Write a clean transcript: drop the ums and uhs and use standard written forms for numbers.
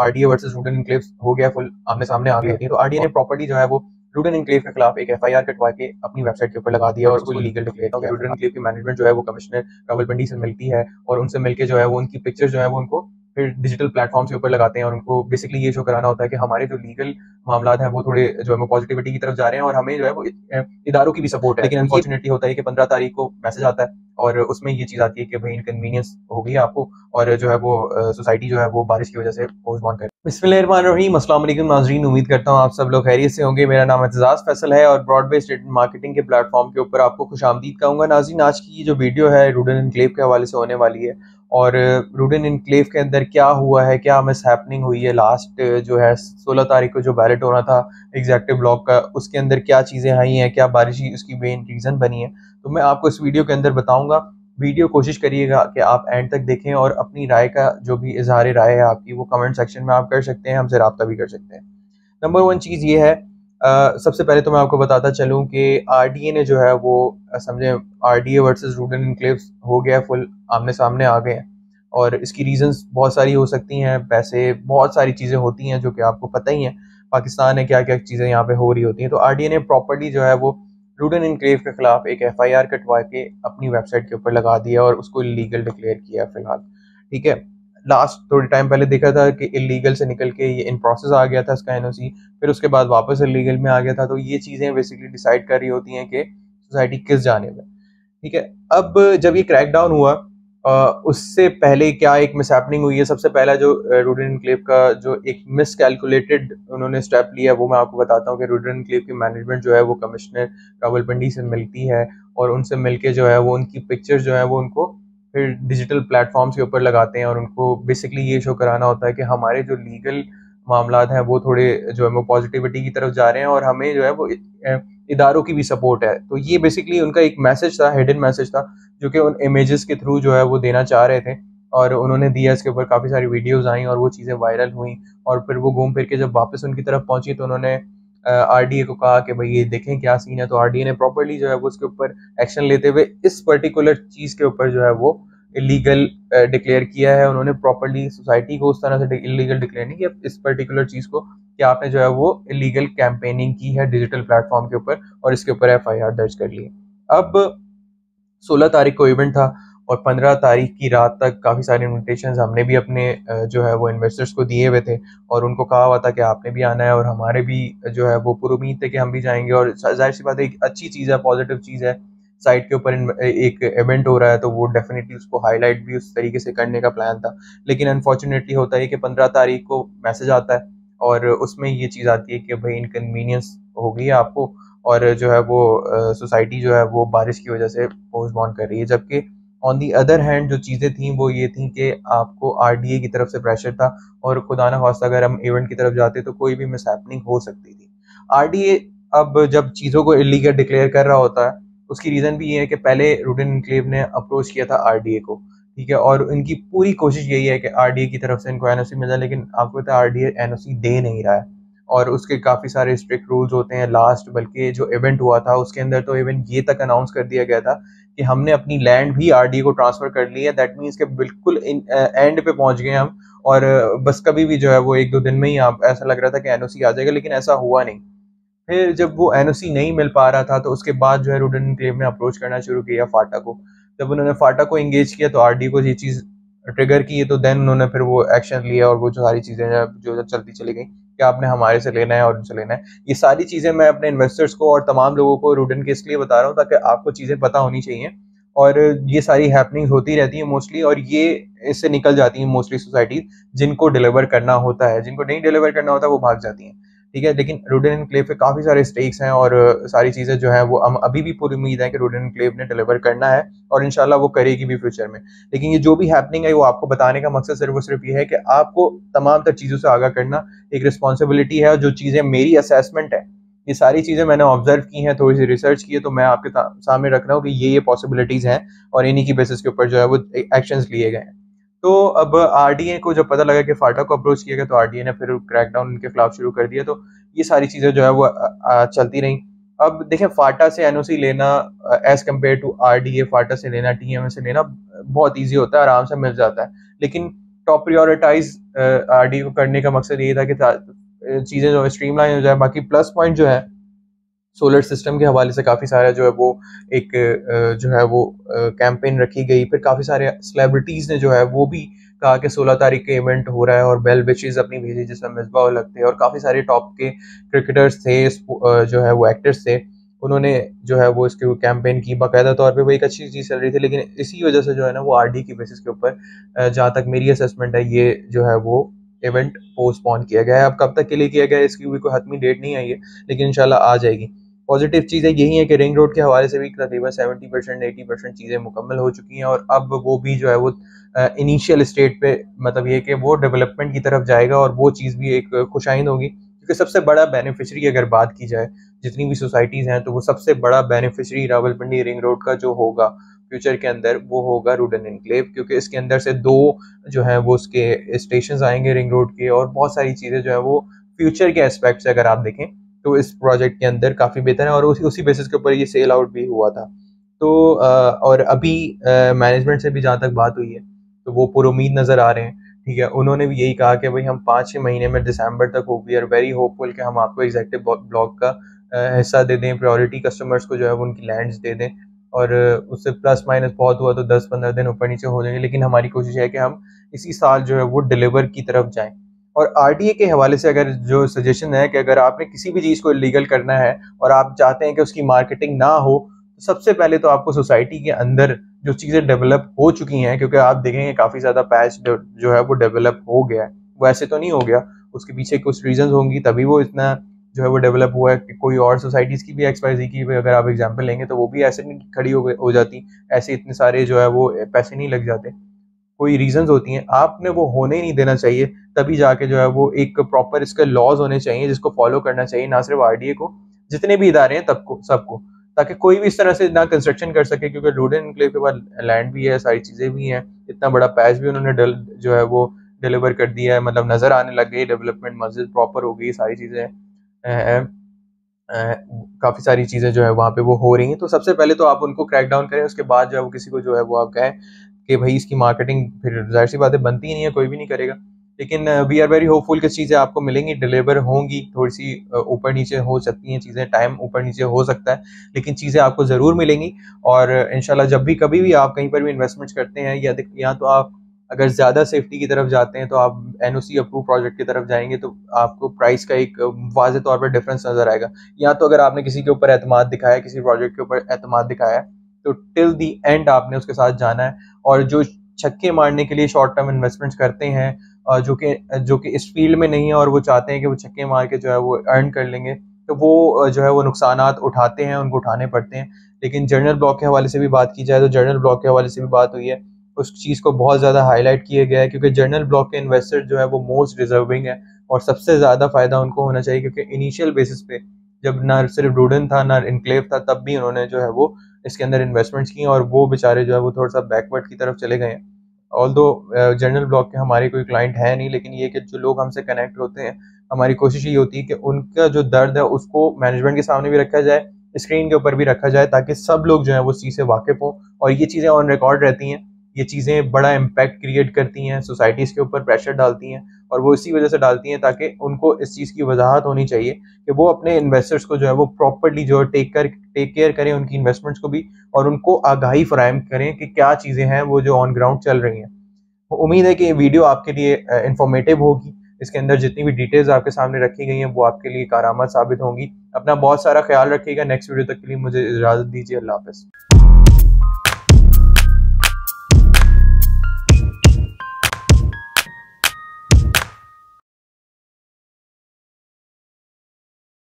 RDA versus Rudn enclave हो गया, full आमने सामने आ गई होती है। तो आरडीए ने प्रॉपर्टी जो है वो रूडन एनक्लेव के खिलाफ एक एफआईआर कटवा के अपनी वेबसाइट के ऊपर लगा दिया और उसको लीगल डिक्लेयर किया। रूडन एनक्लेव की मैनेजमेंट जो है वो कमिश्नर रावलपिंडी से मिलती है और उनसे मिलके जो है वो उनकी पिक्चर जो है वो उनको फिर डिजिटल प्लेटफॉर्म के ऊपर लगाते हैं और उनको बेसिकली ये शो कराना होता है कि हमारे जो लीगल मामला हैं वो थोड़े जो है वो पॉजिटिविटी की तरफ जा रहे हैं और हमें जो है वो इदारों की भी सपोर्ट है। लेकिन अनफॉर्चुनेटली होता है कि 15 तारीख को मैसेज आता है और उसमें ये चीज आती है कि भाई इनकन्वीनियंस हो गई है आपको और जो है वो सोसाइटी जो है वो बारिश की वजह से पोस्टपोन कर। बिस्मिल्लाहिर्रहमानिर्रहीम, अस्सलाम वालेकुम नाज़रीन, उम्मीद करता हूँ आप सब लोग खैरियत से होंगे। मेरा नाम एतजाज़ फैसल है और ब्रॉडवे स्टेट मार्केटिंग के प्लेटफॉर्म के ऊपर आपको खुशामदीद कहूँगा। नाज़रीन, आज की ये जो वीडियो है रूडन एनक्लेव के हवाले से होने वाली है और रूडन एनक्लेव के अंदर क्या हुआ है, क्या मिस हैपनिंग हुई है। लास्ट जो है 16 तारीख को जो बैलेट होना था एग्जेक्टिव ब्लॉक का, उसके अंदर क्या चीज़ें आई हैं, क्या बारिश उसकी मेन रीज़न बनी है, तो मैं आपको इस वीडियो के अंदर बताऊँगा। वीडियो कोशिश करिएगा कि आप एंड तक देखें और अपनी राय का जो भी इजहार राय है आपकी वो कमेंट सेक्शन में आप कर सकते हैं, हमसे रब्ता भी कर सकते हैं। नंबर 1 चीज़ ये है, सबसे पहले तो मैं आपको बताता चलूँ कि आरडीए ने जो है वो समझे आरडीए वर्सेस रूडन एनक्लेव हो गया, फुल आमने सामने आ गए हैं और इसकी रीजंस बहुत सारी हो सकती हैं। पैसे बहुत सारी चीज़ें होती हैं जो कि आपको पता ही है, पाकिस्तान में क्या क्या चीज़ें यहाँ पे हो रही होती हैं। तो आरडीए ने प्रॉपर्टी जो है वो रूडन एनक्लेव के खिलाफ एक एफआईआर कटवा के अपनी वेबसाइट के ऊपर लगा दिया और उसको इलीगल डिक्लेयर किया फिलहाल। ठीक है, लास्ट थोड़े टाइम पहले देखा था कि इलीगल से निकल के ये इन प्रोसेस आ गया था इसका एनओसी, फिर उसके बाद वापस इलीगल में आ गया था। तो ये चीज़ें बेसिकली डिसाइड कर रही होती हैं कि सोसाइटी किस जाने में। ठीक है, अब जब ये क्रैकडाउन हुआ उससे पहले क्या एक मिसहैपनिंग हुई है। सबसे पहला जो रूडन एनक्लेव का जो एक मिस कैलकुलेटेड उन्होंने स्टेप लिया वो मैं आपको बताता हूँ कि रूडन एनक्लेव की मैनेजमेंट जो है वो कमिश्नर रावलपिंडी से मिलती है और उनसे मिलके जो है वो उनकी पिक्चर जो है वो उनको फिर डिजिटल प्लेटफॉर्म्स के ऊपर लगाते हैं और उनको बेसिकली ये शो कराना होता है कि हमारे जो लीगल मामला हैं वो थोड़े जो है वो पॉजिटिविटी की तरफ जा रहे हैं और हमें जो है वो इदारों की भी सपोर्ट है। तो ये बेसिकली उनका एक मैसेज था, हिडन मैसेज था, जो कि उन इमेजेस के थ्रू जो है वो देना चाह रहे थे और उन्होंने दिया। इसके ऊपर काफ़ी सारी वीडियोस आई और वो चीज़ें वायरल हुई और फिर वो घूम फिर के जब वापस उनकी तरफ पहुंची तो उन्होंने आरडीए को कहा कि भाई ये देखें क्या सीन है। तो आरडीए ने प्रॉपर्ली जो है वो उसके ऊपर एक्शन लेते हुए इस पर्टिकुलर चीज़ के ऊपर जो है वो इलीगल डिक्लेयर किया है। उन्होंने प्रॉपर्ली सोसाइटी को उस तरह से इलीगल डिक्लेयर नहीं किया, इस पर्टिकुलर चीज़ को कि आपने जो है वो इलीगल कैंपेनिंग की है डिजिटल प्लेटफॉर्म के ऊपर और इसके ऊपर एफआईआर दर्ज कर ली है। अब 16 तारीख को इवेंट था और 15 तारीख की रात तक काफ़ी सारे इन्विटेशंस हमने भी अपने जो है वो इन्वेस्टर्स को दिए हुए थे और उनको कहा हुआ था कि आपने भी आना है और हमारे भी जो है वो पूरी उम्मीद है कि हम भी जाएंगे। और जाहिर सी बात है, एक अच्छी चीज़ है, पॉजिटिव चीज़ है, साइट के ऊपर एक इवेंट हो रहा है तो वो डेफिनेटली उसको हाईलाइट भी उस तरीके से करने का प्लान था। लेकिन अनफॉर्चुनेटली होता है कि 15 तारीख को मैसेज आता है और उसमें ये चीज़ आती है कि भाई इनकन्वीनियंस हो गई है आपको और जो है वो सोसाइटी जो है वो बारिश की वजह से पोस्टपोन कर रही है। जबकि ऑन दी अदर हैंड जो चीज़ें थी वो ये थी कि आपको आरडीए की तरफ से प्रेशर था और खुदा ना खास्ता अगर हम इवेंट की तरफ जाते तो कोई भी मिसहैपनिंग हो सकती थी। आरडीए अब जब चीज़ों को इलीगल डिक्लेयर कर रहा होता है उसकी रीज़न भी ये है कि पहले रूडन एनक्लेव ने अप्रोच किया था आरडीए को, ठीक है, और इनकी पूरी कोशिश यही है कि आरडीए की तरफ से इनको एनओसी मिल जाए, लेकिन आपको पता है आरडीए एनओसी दे नहीं रहा है और उसके काफ़ी सारे स्ट्रिक्ट रूल्स होते हैं। लास्ट बल्कि जो इवेंट हुआ था उसके अंदर तो इवन ये तक अनाउंस कर दिया गया था कि हमने अपनी लैंड भी आरडीए को ट्रांसफर कर ली है। दैट मीन्स के बिल्कुल एंड पे पहुंच गए हम और बस कभी भी जो है वो 1-2 दिन में ही आप ऐसा लग रहा था कि एनओसी आ जाएगा, लेकिन ऐसा हुआ नहीं। फिर जब वो एनओसी नहीं मिल पा रहा था तो उसके बाद जो है रूडन एनक्लेव ने अप्रोच करना शुरू किया फाटा को। जब उन्होंने फाटा को एंगेज किया तो आरडीए को ये चीज़ ट्रिगर की है तो देन उन्होंने फिर वो एक्शन लिया और वो जो सारी चीज़ें जो चलती चली गई कि आपने हमारे से लेना है और उनसे लेना है। ये सारी चीज़ें मैं अपने इन्वेस्टर्स को और तमाम लोगों को रूडन के इसलिए बता रहा हूँ ताकि आपको चीज़ें पता होनी चाहिए और ये सारी हैपनिंग्स होती रहती हैं मोस्टली और ये इससे निकल जाती हैं मोस्टली सोसाइटीज जिनको डिलीवर करना होता है। जिनको नहीं डिलीवर करना होता वो भाग जाती हैं। ठीक है, लेकिन रूडन एनक्लेव पे काफ़ी सारे स्टेक्स हैं और सारी चीज़ें जो है वो हम अभी भी पूरी उम्मीद है कि रूडन एनक्लेव ने डिलीवर करना है और इंशाल्लाह वो करेगी भी फ्यूचर में। लेकिन ये जो भी हैपनिंग है वो आपको बताने का मकसद सिर्फ और सिर्फ ये है कि आपको तमाम तर चीज़ों से आगाह करना एक रिस्पॉन्सिबिलिटी है और जो चीज़ें मेरी असेसमेंट है ये सारी चीज़ें मैंने ऑब्जर्व की हैं, थोड़ी सी रिसर्च की है, तो मैं आपके सामने रख रहा हूँ कि ये पॉसिबिलिटीज़ हैं और इन्हीं की बेसिस के ऊपर जो है वो एक्शंस लिए गए हैं। तो अब आरडीए को जब पता लगा कि फाटा को अप्रोच किया गया तो आरडीए ने फिर क्रैकडाउन उनके खिलाफ शुरू कर दिया। तो ये सारी चीज़ें जो है वो चलती रहीं। अब देखें, फाटा से एनओसी लेना एज कम्पेयर टू आरडीए, फाटा से लेना, टीएमए से लेना बहुत ईजी होता है, आराम से मिल जाता है। लेकिन टॉप प्रायोरिटाइज आरडी को करने का मकसद यही था कि चीज़ें जो है स्ट्रीमलाइन हो जाए। बाकी प्लस पॉइंट जो है सोलर सिस्टम के हवाले से काफ़ी सारा जो है वो एक जो है वो कैंपेन रखी गई। फिर काफ़ी सारे सेलिब्रिटीज़ ने जो है वो भी कहा कि 16 तारीख के इवेंट हो रहा है, और बेल विशेज़ अपनी भेजी जिसमें मिसबाह लगते हैं और काफ़ी सारे टॉप के क्रिकेटर्स थे, जो है वो एक्टर्स थे, उन्होंने जो है वो इसके कैंपेन की बाकायदा तौर पे। वो एक अच्छी चीज़ चल रही थी, लेकिन इसी वजह से जो है ना वो आरडी की बेसिस के ऊपर जहाँ तक मेरी असेसमेंट है ये जो है वो इवेंट पोस्टपोन किया गया है। अब कब तक के लिए किया गया है इसकी भी कोई हतमी डेट नहीं आई है, लेकिन इंशाल्लाह आ जाएगी। पॉजिटिव चीज़ें यही है कि रिंग रोड के हवाले से भी तकरीबन 70% 80% चीज़ें मुकम्मल हो चुकी हैं, और अब वो भी जो है वो इनिशियल स्टेट पे, मतलब ये कि वो डेवलपमेंट की तरफ जाएगा, और वो चीज़ भी एक खुशाइंद होगी। क्योंकि सबसे बड़ा बेनिफिशरी अगर बात की जाए जितनी भी सोसाइटीज़ हैं, तो वो सबसे बड़ा बेनिफिशरी रावलपिंडी रिंग रोड का जो होगा फ्यूचर के अंदर वो होगा रूडन एनक्लेव, क्योंकि इसके अंदर से 2 जो है वो उसके स्टेशन आएंगे रिंग रोड के, और बहुत सारी चीज़ें जो है वो फ्यूचर के एस्पेक्ट से अगर आप देखें तो इस प्रोजेक्ट के अंदर काफ़ी बेहतर है, और उसी बेसिस के ऊपर ये सेल आउट भी हुआ था। तो और अभी मैनेजमेंट से भी जहाँ तक बात हुई है तो वो पुरुमीद नज़र आ रहे हैं। ठीक है, उन्होंने भी यही कहा कि भाई हम 5-6 महीने में दिसंबर तक हो, वी आर वेरी होपफुल कि हम आपको एग्जेक्टिव ब्लॉक का हिस्सा दे दें, प्रायोरिटी कस्टमर्स को जो है वो उनकी लैंड्स दे दें, और उससे प्लस माइनस बहुत हुआ तो 10-15 दिन ऊपर नीचे हो जाएंगे, लेकिन हमारी कोशिश है कि हम इसी साल जो है वो डिलीवर की तरफ जाएं। और आरडीए के हवाले से अगर जो सजेशन है कि अगर आपने किसी भी चीज़ को इलीगल करना है और आप चाहते हैं कि उसकी मार्केटिंग ना हो, तो सबसे पहले तो आपको सोसाइटी के अंदर जो चीज़ें डेवलप हो चुकी हैं, क्योंकि आप देखेंगे काफ़ी ज़्यादा पैच जो है वो डेवलप हो गया है, वो ऐसे तो नहीं हो गया, उसके पीछे कुछ रीजंस होंगी तभी वो इतना जो है वो डेवलप हुआ है। कि कोई और सोसाइटीज़ की भी XYZ की भी अगर आप एग्जांपल लेंगे तो वो भी ऐसे नहीं खड़ी हो जाती, ऐसे इतने सारे जो है वो पैसे नहीं लग जाते, कोई रीजंस होती हैं, आपने वो होने ही नहीं देना चाहिए। तभी जाके जो है वो एक प्रॉपर इसके लॉज होने चाहिए जिसको फॉलो करना चाहिए, ना सिर्फ आरडीए को, जितने भी इदारे हैं तब सबको, ताकि कोई भी इस तरह से ना कंस्ट्रक्शन कर सके। क्योंकि रूडन एनक्लेव के बाद लैंड भी है, सारी चीज़ें भी हैं, इतना बड़ा पैच भी उन्होंने जो है वो डिलीवर कर दिया है, मतलब नज़र आने लग गई डेवलपमेंट, मस्जिद प्रॉपर हो गई, सारी चीज़ें काफ़ी सारी चीज़ें जो है वहाँ पे वो हो रही हैं। तो सबसे पहले तो आप उनको क्रैक डाउन करें, उसके बाद जो है वो किसी को जो है वो आप कहें कि भाई इसकी मार्केटिंग, फिर जाहिर सी बातें बनती ही नहीं है, कोई भी नहीं करेगा। लेकिन वी आर वेरी होपफुल कि चीज़ें आपको मिलेंगी, डिलीवर होंगी, थोड़ी सी ऊपर नीचे हो सकती हैं चीज़ें, टाइम ऊपर नीचे हो सकता है, लेकिन चीज़ें आपको ज़रूर मिलेंगी। और इंशाल्लाह जब भी कभी भी आप कहीं पर भी इन्वेस्टमेंट्स करते हैं, या तो आप अगर ज़्यादा सेफ्टी की तरफ जाते हैं तो आप एनओसी अप्रूव प्रोजेक्ट की तरफ जाएंगे, तो आपको प्राइस का एक वाज़ेह तौर पर डिफरेंस नज़र आएगा। या तो अगर आपने किसी के ऊपर एतमाद दिखाया है, किसी प्रोजेक्ट के ऊपर एतमाद दिखाया है, तो टिल दी एंड आपने उसके साथ जाना है। और जो छक्के मारने के लिए शॉर्ट टर्म इन्वेस्टमेंट्स करते हैं, जो कि इस फील्ड में नहीं है और वो चाहते हैं कि वो छक्के मार के जो है वो अर्न कर लेंगे, तो वो जो है वो नुकसानात उठाते हैं, उनको उठाने पड़ते हैं। लेकिन जर्नल ब्लॉक के हवाले से भी बात की जाए तो जर्नल ब्लॉक के हवाले से भी बात हुई है, उस चीज़ को बहुत ज़्यादा हाईलाइट किया गया है, क्योंकि जर्नल ब्लॉक के इन्वेस्टर जो है वो मोस्ट डिजर्विंग है, और सबसे ज़्यादा फ़ायदा उनको होना चाहिए। क्योंकि इनिशियल बेसिस पे जब ना सिर्फ रूडन था ना इनक्लेव था, तब भी उन्होंने जो है वो इसके अंदर इन्वेस्टमेंट्स की, और वो बेचारे जो है वो थोड़ा सा बैकवर्ड की तरफ चले गए हैं। ऑल्दो जनरल ब्लॉक के हमारे कोई क्लाइंट है नहीं, लेकिन ये कि जो लोग हमसे कनेक्ट होते हैं, हमारी कोशिश ये होती है कि उनका जो दर्द है उसको मैनेजमेंट के सामने भी रखा जाए, स्क्रीन के ऊपर भी रखा जाए, ताकि सब लोग जो है वो इस चीज़ से वाकिफ़ हों, और ये चीज़ें ऑन रिकॉर्ड रहती हैं। ये चीज़ें बड़ा इम्पैक्ट क्रिएट करती हैं, सोसाइटीज़ के ऊपर प्रेशर डालती हैं, और वो इसी वजह से डालती हैं ताकि उनको इस चीज़ की वजाहत होनी चाहिए कि वो अपने इन्वेस्टर्स को जो है वो प्रॉपर्ली जो है टेक केयर करें उनकी इन्वेस्टमेंट्स को भी, और उनको आगाही फराहम करें कि क्या चीज़ें हैं वो जो ऑन ग्राउंड चल रही हैं। तो उम्मीद है कि ये वीडियो आपके लिए इंफॉर्मेटिव होगी, इसके अंदर जितनी भी डिटेल्स आपके सामने रखी गई हैं वो आपके लिए कारआमद साबित होंगी। अपना बहुत सारा ख्याल रखिएगा। नेक्स्ट वीडियो तक के लिए मुझे इजाज़त दीजिए। अल्लाह हाफ़िज़।